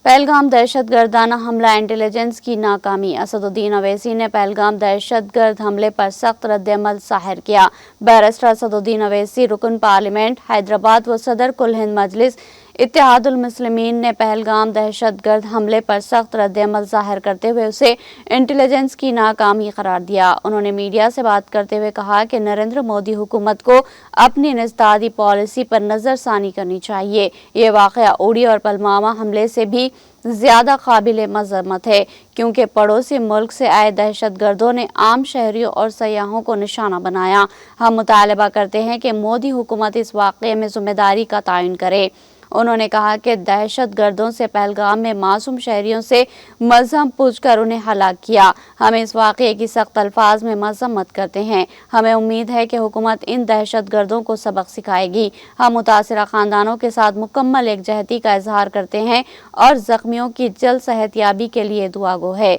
पहलगाम दहशत गर्दाना हमला इंटेलिजेंस की नाकामी। असदुद्दीन अवैसी ने पहलगाम दहशत गर्द हमले पर सख्त रद्द-ए-अमल ज़ाहिर किया। बैरिस्टर असदुद्दीन अवैसी, रुकन पार्लियामेंट हैदराबाद व सदर कुल हिंद मजलिस इत्तेहादुल मुस्लिमीन ने पहलगाम दहशत गर्द हमले पर सख्त रद्द-ए-अमल ज़ाहिर करते हुए उसे इंटेलिजेंस की नाकामी करार दिया। उन्होंने मीडिया से बात करते हुए कहा कि नरेंद्र मोदी हुकूमत को अपनी इंसदादी पॉलिसी पर नज़रसानी करनी चाहिए। ये वाक़या उड़ी और पुलवामा हमले से भी ज़्यादा काबिल मज़म्मत है, क्योंकि पड़ोसी मुल्क से आए दहशत गर्दों ने आम शहरियों और सयाहों को निशाना बनाया। हम मुतालबा करते हैं कि मोदी हुकूमत इस वाक़े में ज़िम्मेदारी का तयन करे। उन्होंने कहा कि दहशत गर्दों से पहलगाम में मासूम शहरियों से मजहम पूछकर उन्हें हलाक किया। हम इस वाक़े की सख्त अल्फाज में मजम्मत करते हैं। हमें उम्मीद है कि हुकूमत इन दहशत गर्दों को सबक सिखाएगी। हम मुतासिरा ख़ानदानों के साथ मुकम्मल एकजहती का इजहार करते हैं और ज़ख्मियों की जल्द सेहतयाबी के लिए दुआ गो है।